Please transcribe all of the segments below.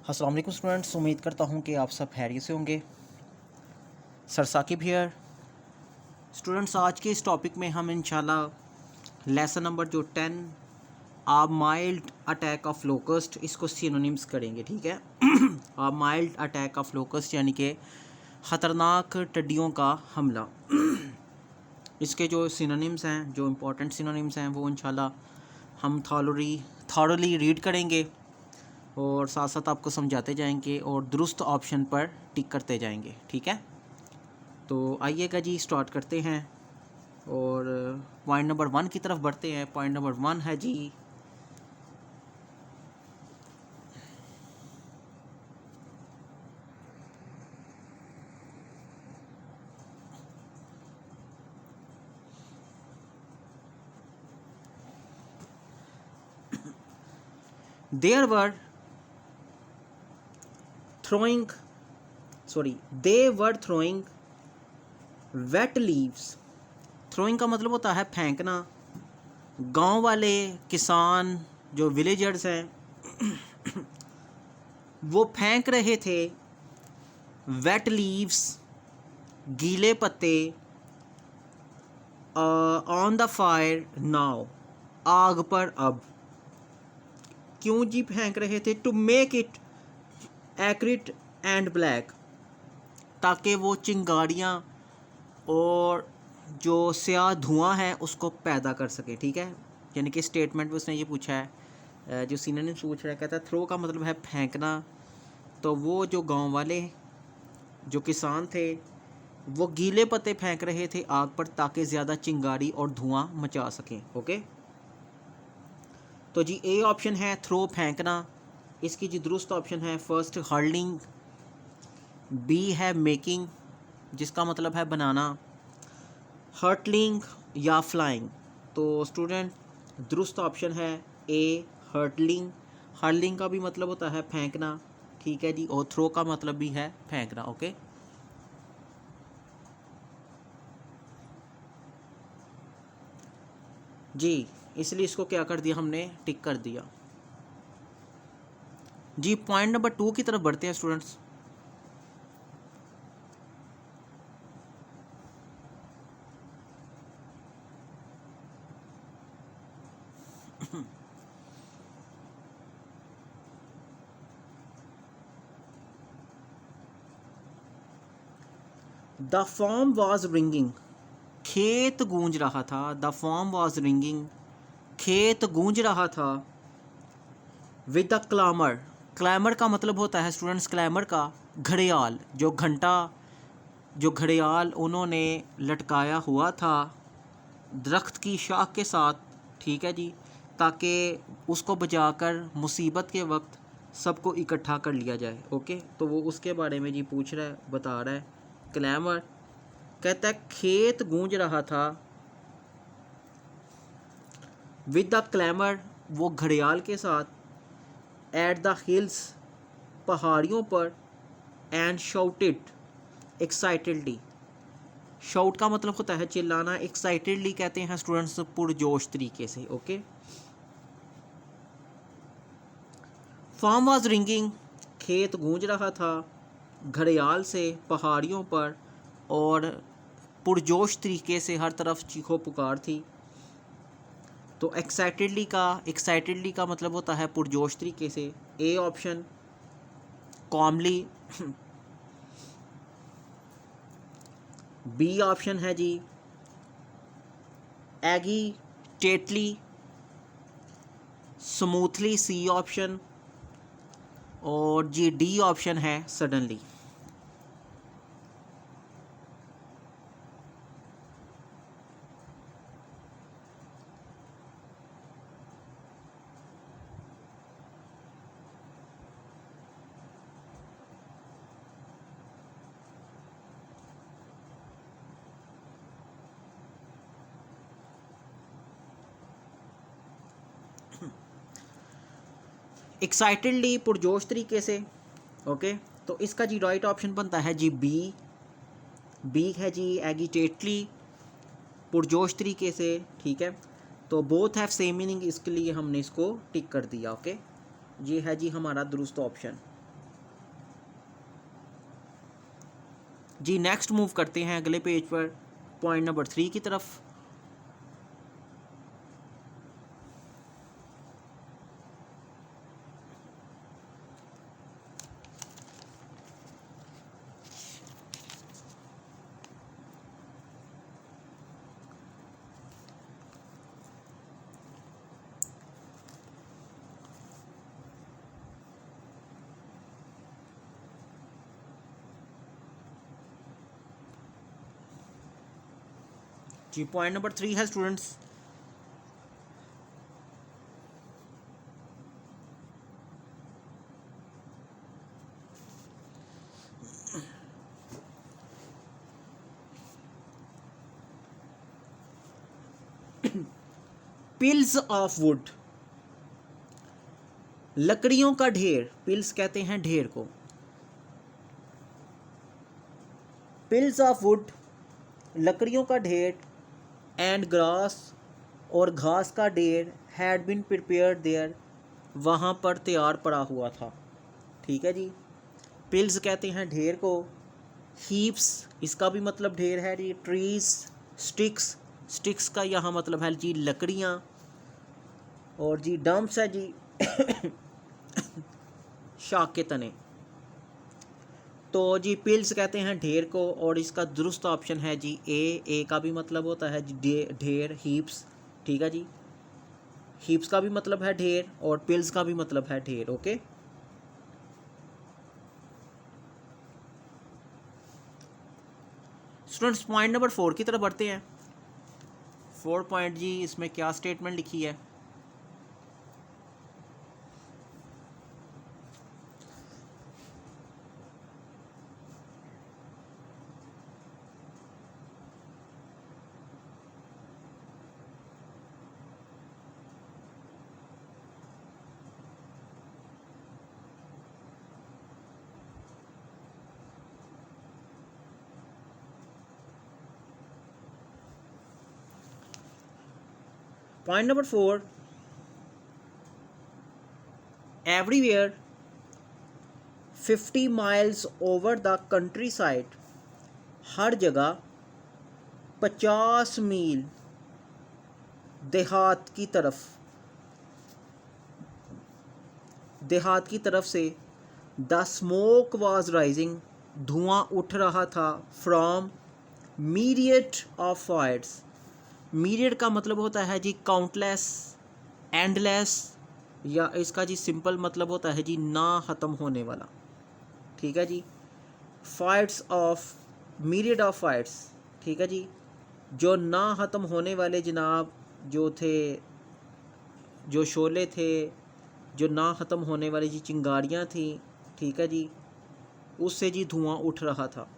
अस्सलाम वालेकुम स्टूडेंट्स, उम्मीद करता हूँ कि आप सब खैरियत से होंगे। Sir Saqib here. स्टूडेंट्स, आज के इस टॉपिक में हम इंशाल्लाह लेसन नंबर जो 10 आ माइल्ड अटैक ऑफ लोकस्ट, इसको सिनोनिम्स करेंगे। ठीक है। आ माइल्ड अटैक ऑफ लोकस्ट यानी कि ख़तरनाक टिड्डियों का हमला। इसके जो सिनोनिम्स हैं, जो इम्पोर्टेंट सिनोनिम्स हैं, वो इंशाल्लाह हम थॉरली रीड करेंगे और साथ साथ आपको समझाते जाएंगे और दुरुस्त ऑप्शन पर टिक करते जाएंगे। ठीक है, तो आइएगा जी, स्टार्ट करते हैं और पॉइंट नंबर 1 की तरफ बढ़ते हैं। पॉइंट नंबर 1 है जी, there were they were throwing wet leaves. Throwing का मतलब होता है फेंकना। गांव वाले किसान जो विलेजर्स हैं वो फेंक रहे थे वेट लीव्स, गीले पत्ते, ऑन द फायर नाउ, आग पर अब। क्यों जी फेंक रहे थे? To make it acrid and black, ताकि वो चिंगारियाँ और जो स्याह धुआं है उसको पैदा कर सके। ठीक है, यानी कि स्टेटमेंट में उसने ये पूछा है, जो सीनियर ने पूछ रहा है, कहता है थ्रो का मतलब है फेंकना। तो वो जो गांव वाले जो किसान थे वो गीले पत्ते फेंक रहे थे आग पर ताकि ज़्यादा चिंगारी और धुआं मचा सकें। ओके, तो जी ए ऑप्शन है थ्रो, फेंकना। इसकी जी दुरुस्त ऑप्शन है फर्स्ट हर्लिंग। बी है मेकिंग, जिसका मतलब है बनाना। हर्टलिंग या फ्लाइंग। तो स्टूडेंट, दुरुस्त ऑप्शन है ए हर्टलिंग। हर्लिंग का भी मतलब होता है फेंकना। ठीक है जी, और थ्रो का मतलब भी है फेंकना। ओके, जी, इसलिए इसको क्या कर दिया हमने, टिक कर दिया। जी पॉइंट नंबर 2 की तरफ बढ़ते हैं students. The form was ringing, खेत गूंज रहा था। द फॉर्म वॉज रिंगिंग, खेत गूंज रहा था। विद द क्लामर, क्लैमर का मतलब होता है स्टूडेंट्स, क्लैमर का घड़ियाल, जो घंटा, जो घड़ियाल उन्होंने लटकाया हुआ था दरख्त की शाख के साथ। ठीक है जी, ताकि उसको बजाकर मुसीबत के वक्त सबको इकट्ठा कर लिया जाए। ओके, तो वो उसके बारे में जी पूछ रहा है, बता रहा है। क्लैमर कहता है खेत गूंज रहा था। विद द क्लैमर, वो घड़ियाल के साथ। एट द हिल्स, पहाड़ियों पर। एंड शाउटेड एक्साइटेडली, शाउट का मतलब होता है चिल्लाना, एक्साइटेडली कहते हैं स्टूडेंट्स पुरजोश तरीके से। ओके, फॉर्म वाज रिंगिंग, खेत गूंज रहा था घड़ियाल से पहाड़ियों पर, और पुरजोश तरीके से हर तरफ चीखो पुकार थी। तो एक्साइटेडली का मतलब होता है पुरजोश तरीके से। A option calmly. B option है जी एगिटेटली, स्मूथली सी ऑप्शन, और जी डी ऑप्शन है सडनली। एक्साइटेडली पुरजोश तरीके से। ओके, तो इसका जी राइट ऑप्शन बनता है जी बी। बी है जी एगिटेटली, पुरजोश तरीके से। ठीक है, तो बोथ हैव सेम मीनिंग, इसके लिए हमने इसको टिक कर दिया। ओके, ये है जी हमारा दुरुस्त ऑप्शन। जी नेक्स्ट मूव करते हैं अगले पेज पर पॉइंट नंबर 3 की तरफ। जी पॉइंट नंबर 3 है स्टूडेंट्स, पिल्स ऑफ वुड, लकड़ियों का ढेर, पिल्स कहते हैं ढेर को। पिल्स ऑफ वुड, लकड़ियों का ढेर, एंड ग्रास, और घास का ढेर, हैड बीन प्रिपेयर्ड देयर, वहाँ पर तैयार पड़ा हुआ था। ठीक है जी, पिल्स कहते हैं ढेर को, हीप्स इसका भी मतलब ढेर है जी, ट्रीज, स्टिक्स, स्टिक्स का यहाँ मतलब है जी लकड़ियाँ, और जी डम्प्स है जी शाख के तने। तो जी पिल्स कहते हैं ढेर को, और इसका दुरुस्त ऑप्शन है जी ए का भी मतलब होता है जी ढेर, हीप्स। ठीक है जी, हीप्स का भी मतलब है ढेर और पिल्स का भी मतलब है ढेर। ओके, स्टूडेंट्स पॉइंट नंबर 4 की तरफ बढ़ते हैं। 4 पॉइंट जी, इसमें क्या स्टेटमेंट लिखी है? Point number 4, everywhere 50 miles over the countryside, हर जगह 50 मील देहात की तरफ से, द स्मोक वाज राइजिंग, धुआं उठ रहा था, from myriad of fires, myriad का मतलब होता है जी काउंटलेस, एंडलेस, या इसका जी सिंपल मतलब होता है जी ना ख़त्म होने वाला। ठीक है जी, fights of myriad of fights. ठीक है जी, जो ना ख़त्म होने वाले जनाब जो थे, जो शोले थे, जो ना ख़त्म होने वाली जी चिंगारियाँ थी। ठीक है जी, उससे जी धुआं उठ रहा था।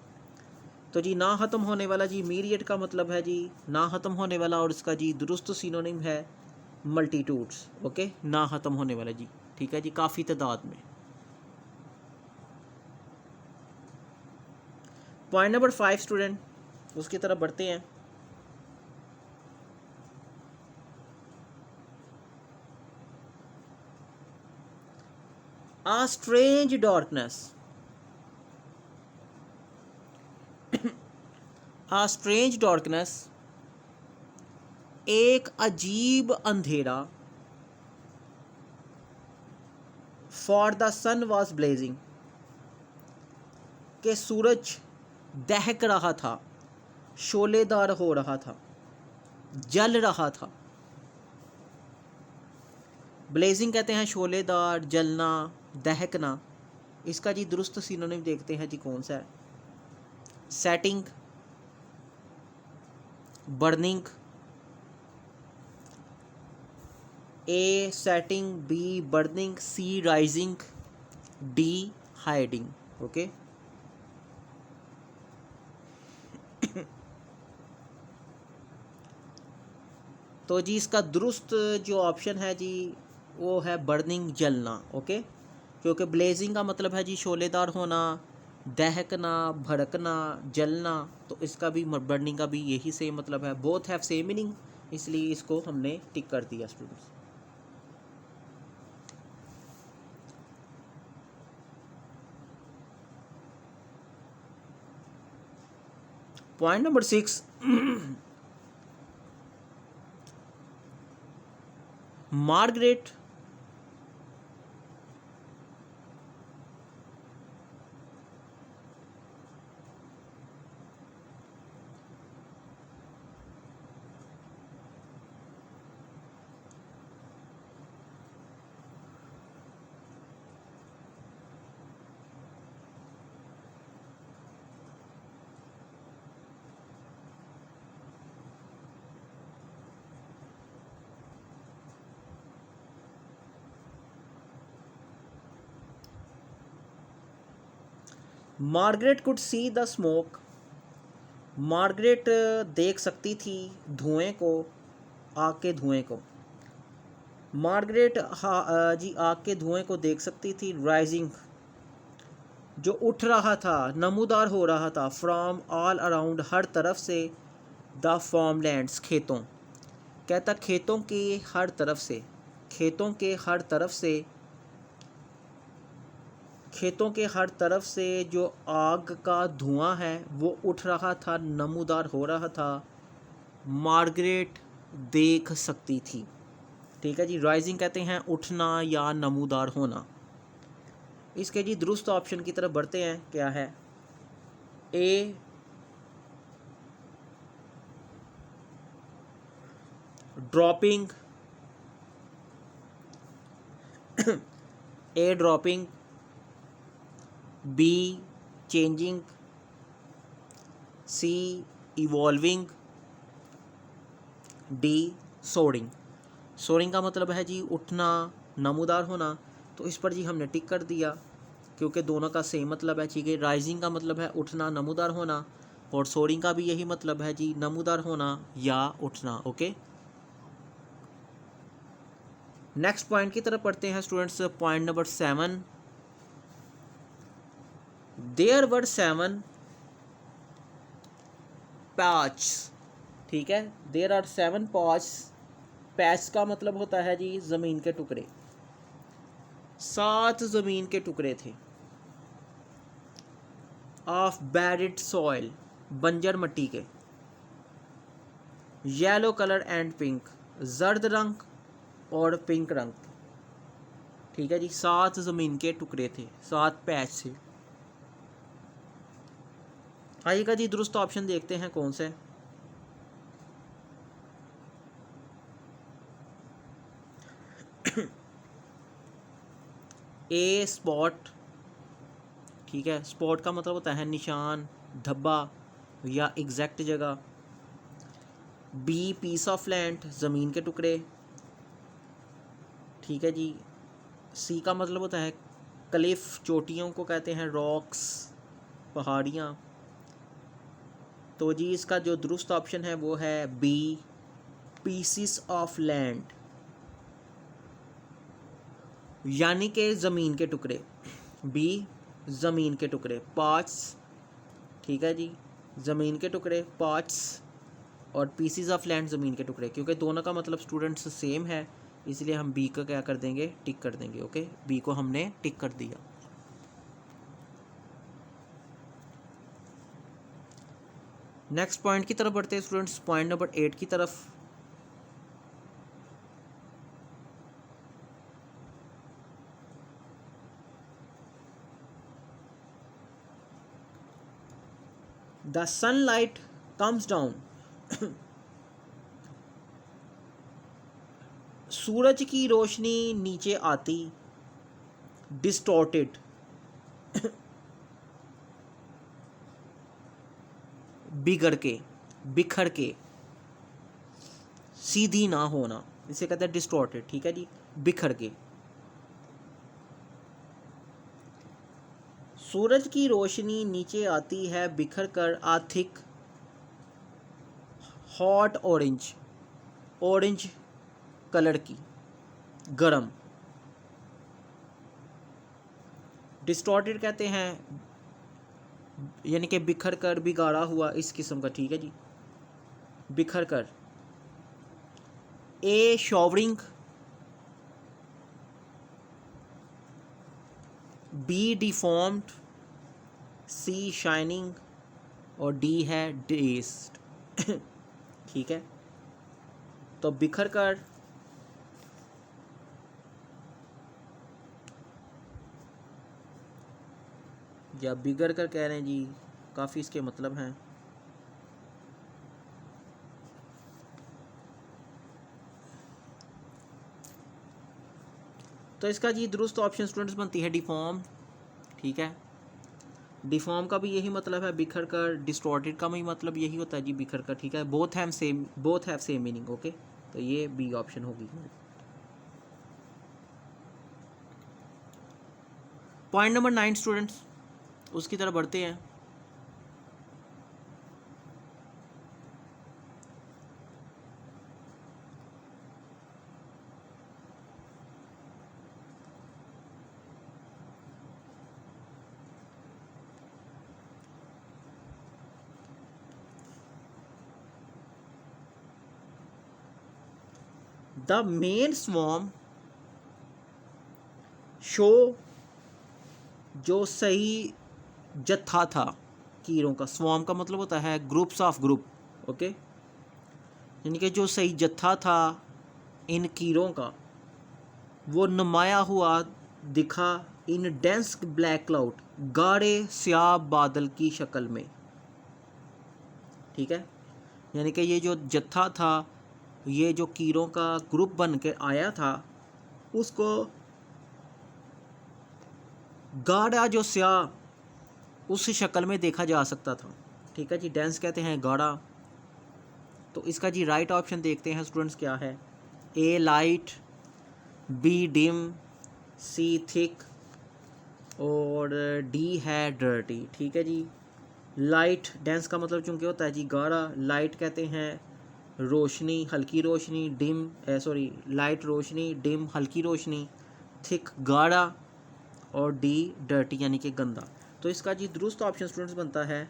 तो जी ना ख़त्म होने वाला जी मीरियड का मतलब है जी ना ख़त्म होने वाला, और इसका जी दुरुस्त सिनोनिम है मल्टीट्यूड्स। ओके, ना ख़त्म होने वाला जी। ठीक है जी, काफ़ी तादाद में। पॉइंट नंबर 5 स्टूडेंट, उसकी तरफ बढ़ते हैं। A strange darkness, a strange darkness, एक अजीब अंधेरा, for the sun was blazing, के सूरज दहक रहा था, शोलेदार हो रहा था, जल रहा था। ब्लेजिंग कहते हैं शोलेदार, जलना, दहकना। इसका जी दुरुस्त सिनोनिम देखते हैं जी कौन सा है? सेटिंग, बर्निंग, ए सेटिंग, बी बर्निंग, सी राइजिंग, डी हाइडिंग। ओके, तो जी इसका दुरुस्त जो ऑप्शन है जी वो है बर्निंग, जलना। ओके, क्योंकि ब्लेजिंग का मतलब है जी शोलेदार होना, दहकना, भड़कना, जलना, तो इसका भी बर्निंग का भी यही सेम मतलब है, बोथ हैव सेम मीनिंग, इसलिए इसको हमने टिक कर दिया students. Point number 6, Margaret Margaret could see the smoke. Margaret देख सकती थी धुएं को, आग के धुएं को। मार्गरेट जी आग के धुएं को देख सकती थी। राइजिंग जो उठ रहा था, नमूदार हो रहा था। फ्रॉम ऑल अराउंड हर तरफ से। द फार्मलैंड्स खेतों, कहता खेतों के हर तरफ से, खेतों के हर तरफ से, खेतों के हर तरफ से जो आग का धुआं है वो उठ रहा था, नमूदार हो रहा था। मार्गरेट देख सकती थी। ठीक है जी, राइजिंग कहते हैं उठना या नमूदार होना। इसके जी दुरुस्त ऑप्शन की तरफ बढ़ते हैं। क्या है? A dropping, A dropping, B changing, C evolving, D soaring. Soaring का मतलब है जी उठना, नमूदार होना, तो इस पर जी हमने टिक कर दिया क्योंकि दोनों का सेम मतलब है। ठीक है, राइजिंग का मतलब है उठना, नमूदार होना, और सोरिंग का भी यही मतलब है जी, नमूदार होना या उठना। ओके, नेक्स्ट पॉइंट की तरफ पढ़ते हैं students. Point number 7, there were 7 patch. ठीक है, देयर आर 7 पैच। पैच का मतलब होता है जी ज़मीन के टुकड़े। 7 ज़मीन के टुकड़े थे। ऑफ बैरिड सॉइल, बंजर मिट्टी के। येलो कलर एंड पिंक, जर्द रंग और पिंक रंग। ठीक है जी, 7 ज़मीन के टुकड़े थे, 7 पैच थे। आइएगा जी दुरुस्त ऑप्शन देखते हैं कौन से। ए स्पॉट। ठीक है, स्पॉट का मतलब होता है निशान, धब्बा या एग्जैक्ट जगह। बी पीस ऑफ लैंड, ज़मीन के टुकड़े। ठीक है जी, सी का मतलब होता है क्लिफ, चोटियों को कहते हैं रॉक्स, पहाड़ियाँ। तो जी इसका जो दुरुस्त ऑप्शन है वो है बी पीसीस ऑफ लैंड, यानी कि ज़मीन के टुकड़े। बी ज़मीन के टुकड़े, पार्ट्स। ठीक है जी, ज़मीन के टुकड़े पार्ट्स, और पीसीज ऑफ लैंड ज़मीन के टुकड़े। क्योंकि दोनों का मतलब स्टूडेंट्स सेम है, इसलिए हम बी का क्या कर देंगे, टिक कर देंगे। ओके, बी को हमने टिक कर दिया। नेक्स्ट पॉइंट की तरफ बढ़ते हैं स्टूडेंट्स। पॉइंट नंबर 8 की तरफ। द सनलाइट कम्स डाउन, सूरज की रोशनी नीचे आती, डिस्टॉर्टेड, बिगड़ के, बिखर के, सीधी ना होना, इसे कहते हैं डिस्टॉर्टेड। ठीक है जी, बिखर के। सूरज की रोशनी नीचे आती है बिखर कर, a thick hot orange, orange colour की, गरम। डिस्टॉर्टेड कहते हैं यानी कि बिखर कर, बिगाड़ा हुआ, इस किस्म का। ठीक है जी, बिखर कर। ए शॉवरिंग, बी डिफॉर्म्ड, सी शाइनिंग, और डी है डेस्ड। ठीक है, तो बिखर कर या बिगड़ कर कह रहे हैं जी, काफ़ी इसके मतलब हैं। तो इसका जी दुरुस्त ऑप्शन स्टूडेंट्स बनती है डिफॉर्म। ठीक है, डिफॉर्म का भी यही मतलब है, बिखर कर। डिस्टॉर्टेड का भी मतलब यही होता है जी, बिखर कर। ठीक है, both have same meaning. Okay, तो ये बी ऑप्शन होगी। पॉइंट नंबर 9 स्टूडेंट्स, उसकी तरफ बढ़ते हैं। द मेन स्वॉर्म शो, जो सही जत्था था कीड़ों का। स्वॉर्म का मतलब होता है ग्रुप्स ऑफ ग्रुप। ओके, यानी कि जो सही जत्था था इन कीड़ों का, वो नुमाया हुआ दिखा इन डेंस ब्लैक क्लाउड, गाढ़े स्याह बादल की शक्ल में। ठीक है, यानी कि ये जो जत्था था, ये जो कीड़ों का ग्रुप बन के आया था, उसको गाढ़ा जो स्याह उस शक्ल में देखा जा सकता था। ठीक है जी, डेंस कहते हैं गाढ़ा। तो इसका जी राइट ऑप्शन देखते हैं स्टूडेंट्स क्या है। ए लाइट, बी डिम, सी थिक और डी है डर्टी। ठीक है जी, लाइट डेंस का मतलब चूंकि होता है जी गाढ़ा, लाइट कहते हैं रोशनी, हल्की रोशनी, डिम लाइट रोशनी, डिम हल्की रोशनी, थिक गाढ़ा और डी डर्टी यानी कि गंदा। तो इसका जी दुरुस्त ऑप्शन स्टूडेंट्स बनता है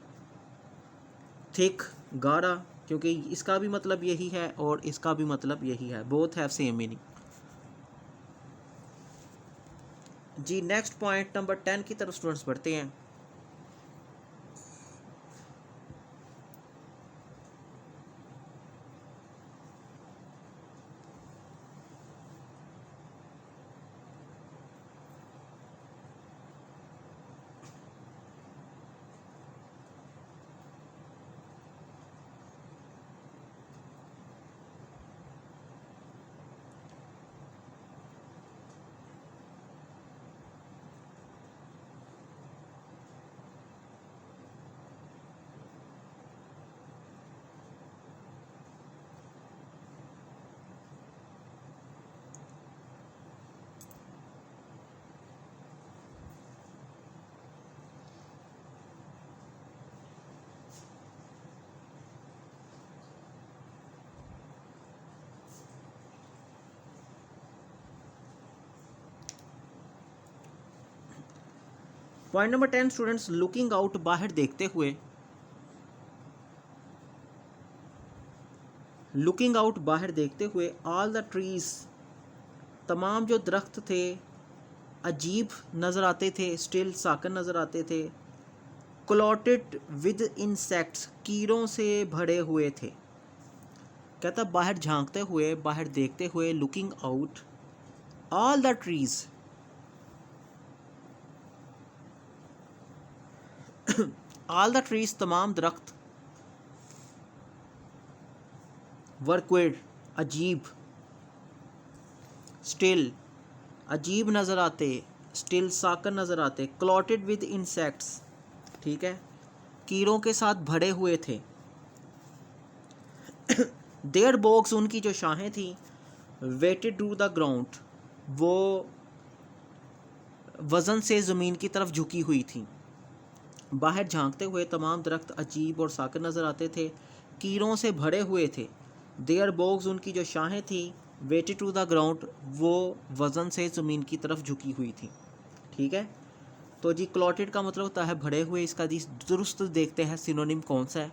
थिक, गाढ़ा, क्योंकि इसका भी मतलब यही है और इसका भी मतलब यही है, बोथ हैव सेम मीनिंग। जी नेक्स्ट पॉइंट नंबर 10 की तरफ स्टूडेंट्स बढ़ते हैं। Point number 10 students, looking out, बाहर देखते हुए। लुकिंग आउट, बाहर देखते हुए। ऑल द ट्रीज, तमाम जो दरख्त थे, अजीब नज़र आते थे, स्टिल साकन नज़र आते थे। क्लॉटेड विद इंसेक्ट्स, कीड़ों से भरे हुए थे। कहता बाहर झांकते हुए, बाहर देखते हुए, looking out, all the trees, all the trees, तमाम दरख्त, वर क्विड, अजीब, स्टिल, अजीब नज़र आते, स्टिल साकन नज़र आते, क्लॉटेड विद इंसेक्ट्स, ठीक है, कीड़ों के साथ भरे हुए थे। देयर बॉक्स, उनकी जो शाहें थी, वेटेड टू द ग्राउंड, वो वज़न से ज़मीन की तरफ झुकी हुई थी। बाहर झांकते हुए तमाम दरख्त अजीब और साकन नज़र आते थे, कीड़ों से भरे हुए थे। देयर बॉक्स, उनकी जो शाहें थी, वेटेड टू द ग्राउंड, वो वज़न से ज़मीन की तरफ झुकी हुई थी। ठीक है, तो जी क्लॉटेड का मतलब होता है भरे हुए। इसका जी दुरुस्त देखते हैं सिनोनिम कौन सा है।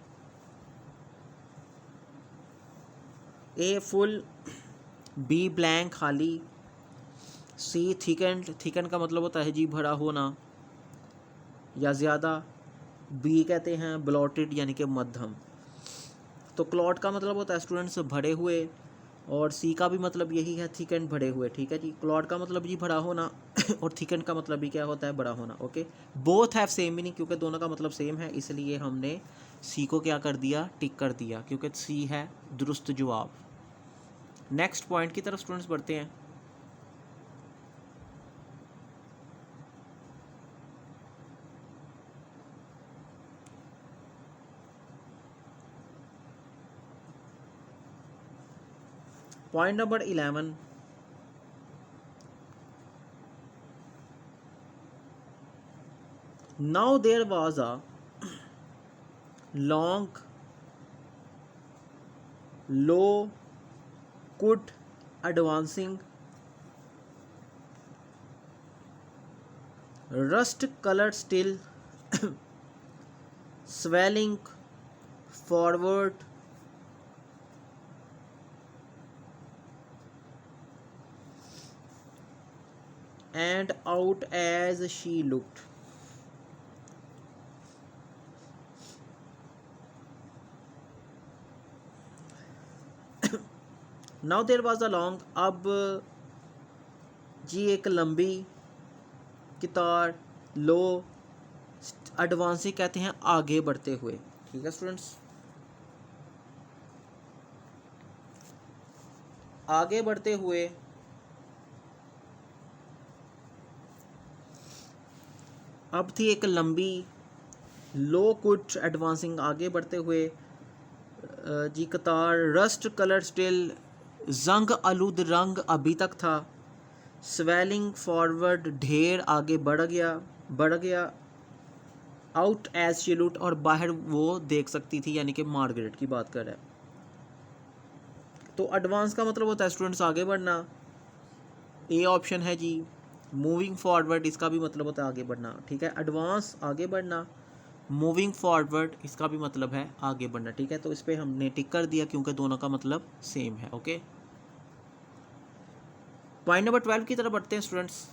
ए फुल, बी ब्लैंक, खाली, सी थिकन, थिकन का मतलब होता है जी भरा होना या ज़्यादा, बी कहते हैं ब्लॉटेड यानी कि मध्यम। तो क्लॉट का मतलब होता है स्टूडेंट्स भरे हुए, और सी का भी मतलब यही है, थिक एंड भरे हुए। ठीक है जी, क्लॉट का मतलब जी भरा होना और थिक एंड का मतलब भी क्या होता है, बड़ा होना। Okay, both have same meaning, क्योंकि दोनों का मतलब सेम है, इसलिए हमने सी को क्या कर दिया, टिक कर दिया, क्योंकि सी है दुरुस्त जवाब। नेक्स्ट पॉइंट की तरफ स्टूडेंट्स बढ़ते हैं। Point number 11, now there was a long low could advancing rust colored still swelling forward and out as she looked. Now there was a long, अब जी एक लंबी कितार, लो एडवांसिंग कहते हैं आगे बढ़ते हुए। ठीक है स्टूडेंट्स, आगे बढ़ते हुए, अब थी एक लंबी, लो कुछ एडवांसिंग आगे बढ़ते हुए, जी कतार, रस्ट कलर स्टिल जंग आलूद रंग अभी तक था, स्वेलिंग फॉरवर्ड ढेर आगे बढ़ गया, आउट एज शी लुक्ड और बाहर वो देख सकती थी, यानी कि मार्गरेट की बात कर रहा है। तो एडवांस का मतलब होता है स्टूडेंट्स आगे बढ़ना, ए ऑप्शन है जी। मूविंग फॉरवर्ड इसका भी मतलब होता है आगे बढ़ना। ठीक है, एडवांस आगे बढ़ना, मूविंग फॉरवर्ड इसका भी मतलब है आगे बढ़ना। ठीक है, तो इस पर हमने टिक कर दिया क्योंकि दोनों का मतलब सेम है। ओके, पॉइंट नंबर 12 की तरफ बढ़ते हैं students.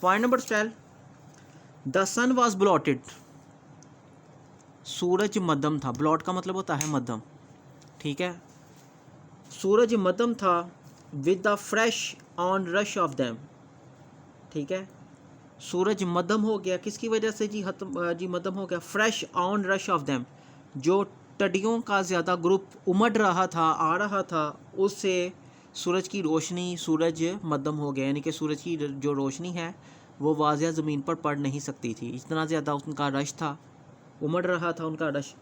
Point number 12, the sun was blotted, सूरज मध्यम था। ब्लॉट का मतलब होता है मध्यम। ठीक है, सूरज मध्यम था, with the fresh on rush of them. ठीक है, सूरज मध्यम हो गया किसकी वजह से जी, जी मध्यम हो गया, fresh on rush of them, जो टडियों का ज़्यादा ग्रुप उमड़ रहा था, आ रहा था, उससे सूरज की रोशनी, सूरज मध्यम हो गया, यानी कि सूरज की जो रोशनी है वो वाज़िया ज़मीन पर पड़ नहीं सकती थी, इतना ज़्यादा उनका रश था, उमड़ रहा था उनका रश।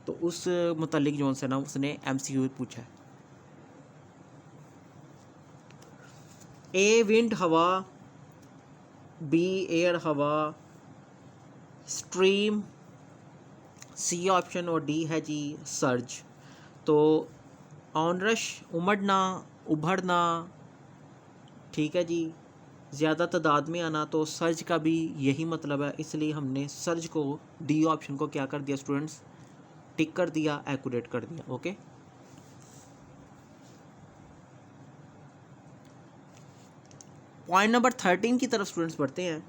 तो उस मुतल्लिक जो से ना उसने MCQ पूछा है। ए विंड हवा, बी एयर हवा, स्ट्रीम सी ऑप्शन, और डी है जी सर्ज। तो ऑनरश उमड़ना, उभरना, ठीक है जी, ज़्यादा तादाद में आना, तो सर्ज का भी यही मतलब है, इसलिए हमने सर्ज को, डी ऑप्शन को क्या कर दिया स्टूडेंट्स, टिक कर दिया, एक्यूरेट कर दिया। ओके, पॉइंट नंबर 13 की तरफ स्टूडेंट्स बढ़ते हैं।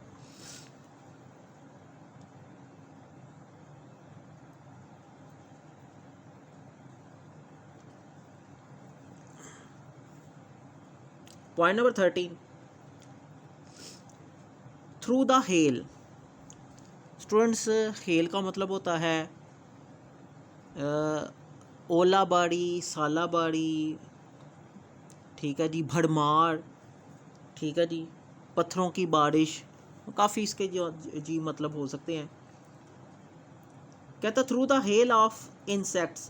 Point number 13, through the hell. Students, hello का मतलब होता है ओलाबाड़ी, सालाबाड़ी, ठीक है जी, भड़मार, ठीक है जी, पत्थरों की बारिश, काफ़ी इसके जो जी मतलब हो सकते हैं। कहता through the hell of insects,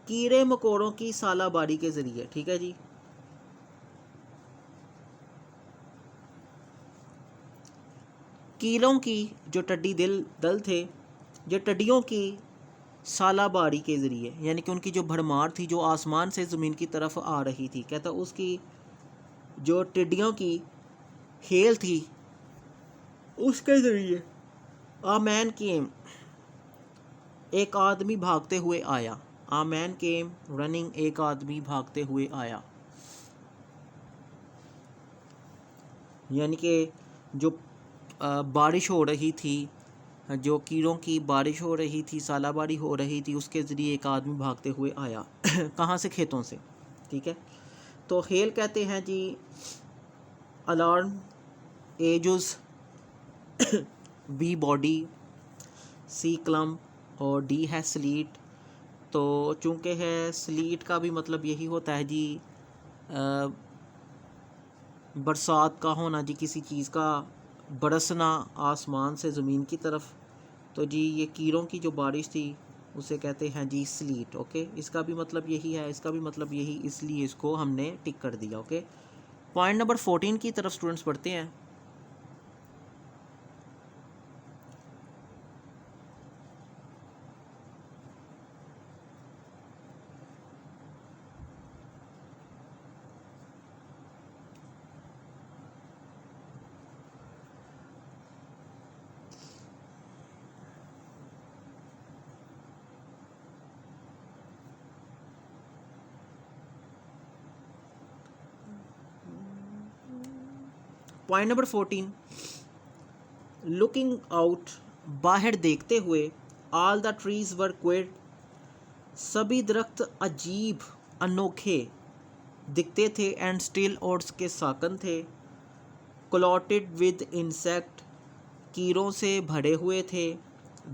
कीड़े मकोड़ों की सालाबारी के ज़रिए। ठीक है जी, कीड़ों की जो टड्डी दल थे, जो टड्डियों की सालाबारी के ज़रिए, यानी कि उनकी जो भरमार थी जो आसमान से ज़मीन की तरफ आ रही थी, कहता उसकी जो टिड्डियों की हेल थी उसके ज़रिए आ मैन केम, एक आदमी भागते हुए आया। आ मैन केम रनिंग, एक आदमी भागते हुए आया। यानी कि जो बारिश हो रही थी, जो कीड़ों की बारिश हो रही थी, सालाबारी हो रही थी, उसके ज़रिए एक आदमी भागते हुए आया। कहाँ से? खेतों से। ठीक है, तो हेल कहते हैं जी अलार्म, एजुस, बी बॉडी, सी क्लम्प और डी है स्लीट। तो चूँकि है स्लीट का भी मतलब यही होता है जी बरसात का होना जी, किसी चीज़ का बरसना आसमान से ज़मीन की तरफ। तो जी ये कीड़ों की जो बारिश थी उसे कहते हैं जी स्लीट। ओके, इसका भी मतलब यही है, इसका भी मतलब यही, इसलिए इसको हमने टिक कर दिया। ओके, पॉइंट नंबर 14 की तरफ स्टूडेंट्स पढ़ते हैं। पॉइंट नंबर 14, लुकिंग आउट, बाहर देखते हुए, all the trees were queer, सभी दरख्त अजीब अनोखे दिखते थे, एंड स्टिल ओट्स के साकन थे, क्लॉटेड विद इंसेक्ट, कीड़ों से भरे हुए थे,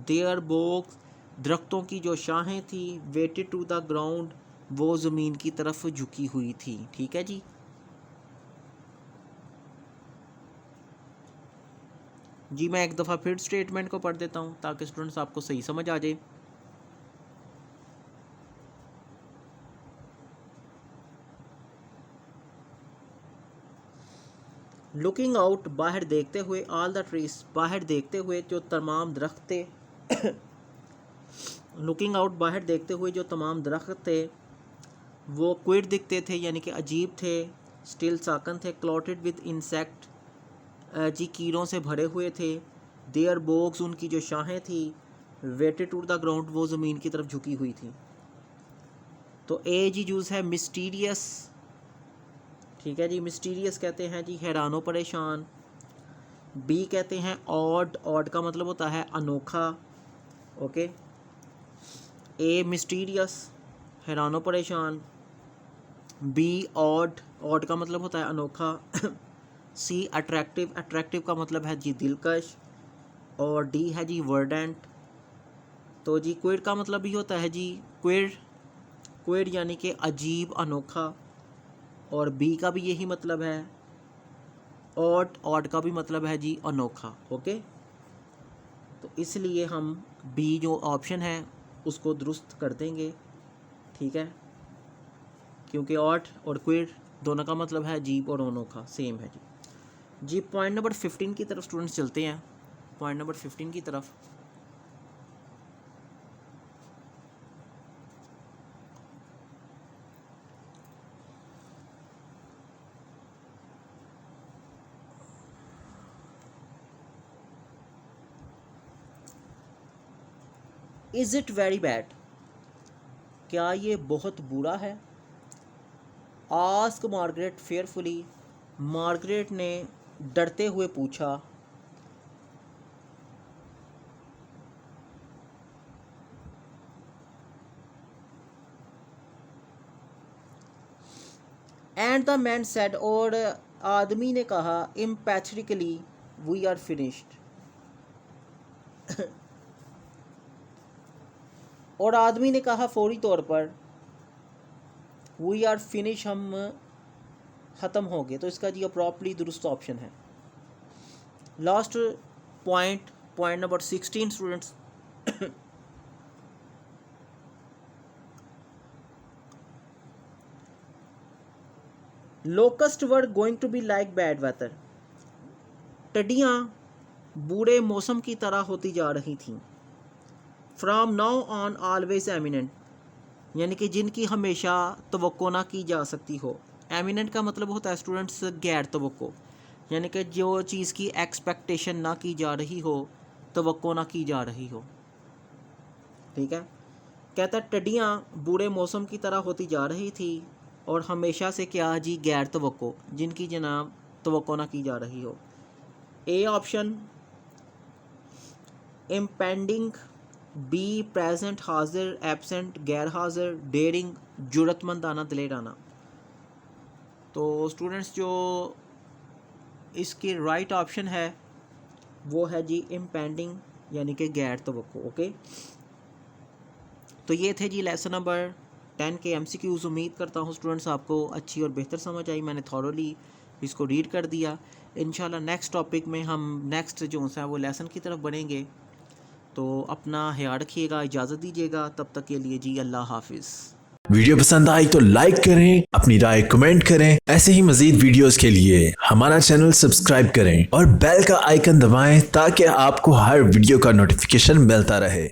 देयर बोक्स, दरख्तों की जो शाखें थी, वेटेड टू द ग्राउंड, वो ज़मीन की तरफ झुकी हुई थी। ठीक है जी। जी मैं एक दफ़ा फिर स्टेटमेंट को पढ़ देता हूँ ताकि स्टूडेंट्स आपको सही समझ आ जाए। लुकिंग आउट, बाहर देखते हुए, ऑल द ट्रीज, बाहर देखते हुए जो तमाम दरख्त थे। लुकिंग आउट, बाहर देखते हुए जो तमाम दरख्त थे वो क्विड दिखते थे, यानी कि अजीब थे, स्टिल साकन थे, क्लॉटेड विद इंसेक्ट, जी कीड़ों से भरे हुए थे, देयर बोग्स, उनकी जो शाखें थी, वेटेड टू द ग्राउंड, वो ज़मीन की तरफ झुकी हुई थी। तो ए जी यूज़ है मिस्टीरियस। ठीक है जी, मिस्टीरियस कहते हैं जी हैरानो परेशान। बी कहते हैं ऑड, ऑड का मतलब होता है अनोखा। ओके, ए मिस्टीरियस, हैरानो परेशान। बी ऑड, ऑड का मतलब होता है अनोखा। सी अट्रैक्टिव, अट्रैक्टिव का मतलब है जी दिलकश। और डी है जी वर्डेंट। तो जी क्विड का मतलब भी होता है जी क्विड, क्विड यानी कि अजीब अनोखा, और बी का भी यही मतलब है। ऑड, ऑड का भी मतलब है जी अनोखा। ओके, तो इसलिए हम बी जो ऑप्शन है उसको दुरुस्त कर देंगे। ठीक है, क्योंकि ऑड और क्विड दोनों का मतलब है अजीब और अनोखा, सेम है जी। जी पॉइंट नंबर 15 की तरफ स्टूडेंट्स चलते हैं। पॉइंट नंबर 15 की तरफ। इज़ इट वेरी बैड, क्या ये बहुत बुरा है? आस्क मार्गरेट फेयरफुली, मार्गरेट ने डरते हुए पूछा। एंड द मैन सेड, और आदमी ने कहा, इम्पैथेटिकली, वी आर फिनिश्ड। और आदमी ने कहा फौरी तौर पर, वी आर फिनिश, हम ख़त्म हो गए। तो इसका जी प्रॉपरली दुरुस्त ऑप्शन है। Last point, point number 16 students. Locust were going to be like bad weather, टिड्डियाँ बुरे मौसम की तरह होती जा रही थीं। From now on always imminent, यानी कि जिनकी हमेशा तवक्को ना की जा सकती हो। एमिनेंट का मतलब होता है स्टूडेंट्स गैर तवक्को, यानी कि जो चीज़ की एक्सपेक्टेशन ना की जा रही हो, तवक्को ना की जा रही हो। ठीक है, कहता है टिड्डियाँ बूढ़े मौसम की तरह होती जा रही थी और हमेशा से क्या जी, गैर तवक्को, जिनकी जनाब तवक्को ना की जा रही हो। A option impending, be present हाजिर, एब्सेंट गैर हाजिर, डेयरिंग जुरतमंद आना, दिलेर आना। तो स्टूडेंट्स जो इसकी राइट ऑप्शन है वो है जी इम्पेंडिंग, यानी कि गैर तवक्को। ओके, तो ये थे जी लेसन नंबर 10 के MCQs। उम्मीद करता हूँ स्टूडेंट्स आपको अच्छी और बेहतर समझ आई, मैंने थॉरोली इसको रीड कर दिया। इंशाल्लाह नेक्स्ट टॉपिक में हम नेक्स्ट जो है वो लेसन की तरफ बढ़ेंगे। तो अपना ख्याल रखिएगा, इजाज़त दीजिएगा, तब तक के लिए जी अल्लाह हाफिज़। वीडियो पसंद आई तो लाइक करें, अपनी राय कमेंट करें। ऐसे ही मजीद वीडियोस के लिए हमारा चैनल सब्सक्राइब करें और बेल का आइकन दबाएं ताकि आपको हर वीडियो का नोटिफिकेशन मिलता रहे।